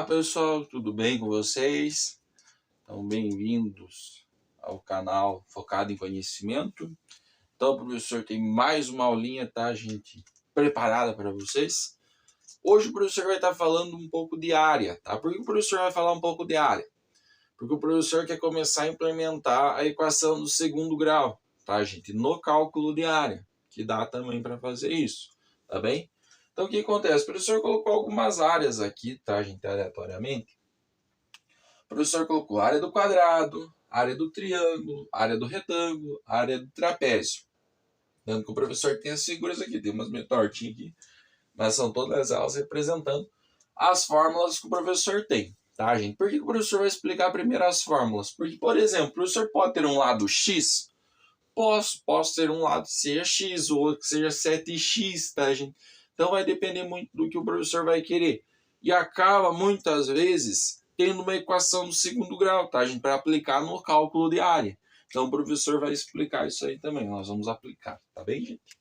pessoal, tudo bem com vocês? Então, bem-vindos ao canal focado em conhecimento. Então, o professor tem mais uma aulinha, tá, gente? Preparada para vocês. Hoje o professor vai estar falando um pouco de área, tá? Por que o professor vai falar um pouco de área? Porque o professor quer começar a implementar a equação do segundo grau, tá, gente? No cálculo de área, que dá também para fazer isso, tá bem? Então, o que acontece? O professor colocou algumas áreas aqui, tá, gente, aleatoriamente. O professor colocou área do quadrado, área do triângulo, área do retângulo, área do trapézio. Dando que o professor tem as figuras aqui, tem umas meio tortinhas aqui, mas são todas elas representando as fórmulas que o professor tem, tá, gente? Por que o professor vai explicar primeiro as fórmulas? Porque, por exemplo, o professor pode ter um lado x, posso ter um lado que seja x, ou outro que seja 7x, tá, gente? Então vai depender muito do que o professor vai querer. E acaba, muitas vezes, tendo uma equação do segundo grau, tá, gente? Para aplicar no cálculo de área. Então o professor vai explicar isso aí também. Nós vamos aplicar, tá bem, gente?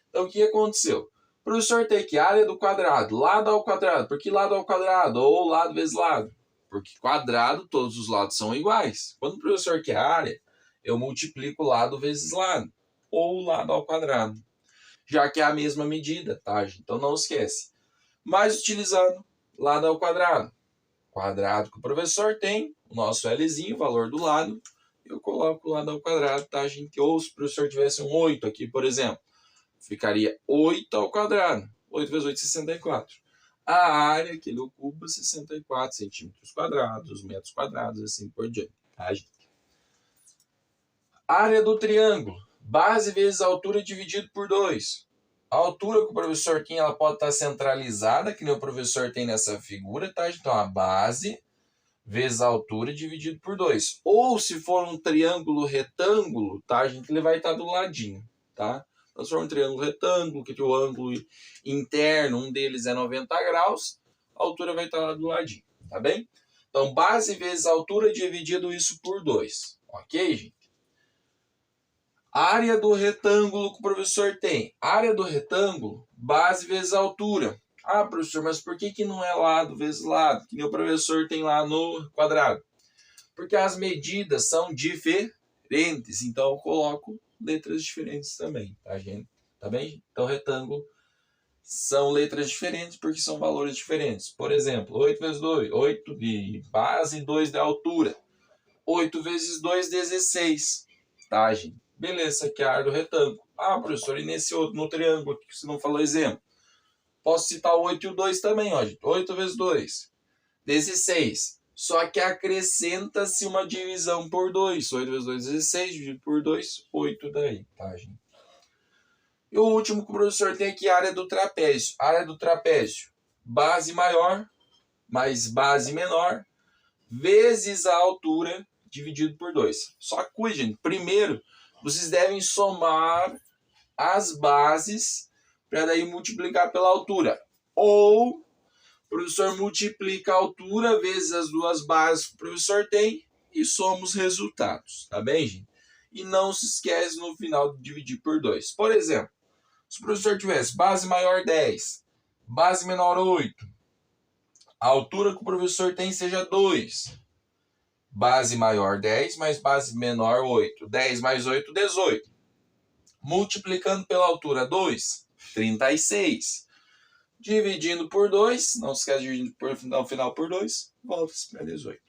Então o que aconteceu? O professor tem aqui área do quadrado, lado ao quadrado. Por que lado ao quadrado? Ou lado vezes lado? Porque quadrado, todos os lados são iguais. Quando o professor quer área, eu multiplico lado vezes lado. Ou lado ao quadrado. Já que é a mesma medida, tá, gente? Então não esquece. Mas utilizando lado ao quadrado. Quadrado que o professor tem, o nosso Lzinho, o valor do lado, eu coloco o lado ao quadrado, tá, gente? Ou se o professor tivesse um 8 aqui, por exemplo, ficaria 8 ao quadrado. 8 vezes 8, 64. A área que ele ocupa, 64 centímetros quadrados, metros quadrados, assim por diante, tá, gente? Área do triângulo. Base vezes altura dividido por 2. A altura que o professor tem, ela pode estar centralizada, que nem o professor tem nessa figura, tá? Então, a base vezes a altura dividido por 2. Ou, se for um triângulo retângulo, tá, gente? Ele vai estar do ladinho, tá? Então, se for um triângulo retângulo, que tem o ângulo interno, um deles é 90 graus, a altura vai estar lá do ladinho, tá bem? Então, base vezes altura dividido isso por 2. Ok, gente? Área do retângulo que o professor tem. Área do retângulo, base vezes altura. Ah, professor, mas por que não é lado vezes lado? Que nem o professor tem lá no quadrado. Porque as medidas são diferentes. Então eu coloco letras diferentes também, tá, gente? Tá bem? Então retângulo são letras diferentes porque são valores diferentes. Por exemplo, 8 vezes 2, 8 de base e 2 de altura. 8 vezes 2, 16. Tá, gente? Beleza, aqui é a área do retângulo. Ah, professor, e nesse outro, no triângulo, que você não falou exemplo? Posso citar o 8 e o 2 também, ó, gente. 8 vezes 2, 16. Só que acrescenta-se uma divisão por 2. 8 vezes 2, 16, dividido por 2, 8 daí, tá, gente? E o último que o professor tem aqui, a área do trapézio. Área do trapézio, base maior mais base menor, vezes a altura, dividido por 2. Só que, gente, primeiro, vocês devem somar as bases para daí multiplicar pela altura. Ou o professor multiplica a altura vezes as duas bases que o professor tem e soma os resultados. Tá bem, gente? E não se esquece no final de dividir por 2. Por exemplo, se o professor tivesse base maior 10, base menor 8, a altura que o professor tem seja 2. Base maior 10 mais base menor 8. 10 mais 8, 18. Multiplicando pela altura 2, 36. Dividindo por 2, não se esquece de dividir no final por 2, volta-se para 18.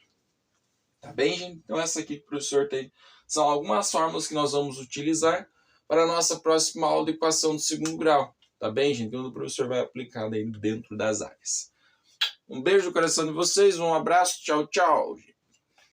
Tá bem, gente? Então essa aqui que o professor tem são algumas fórmulas que nós vamos utilizar para a nossa próxima aula de equação do segundo grau. Tá bem, gente? Então o professor vai aplicar daí dentro das áreas. Um beijo no coração de vocês, um abraço, tchau, tchau.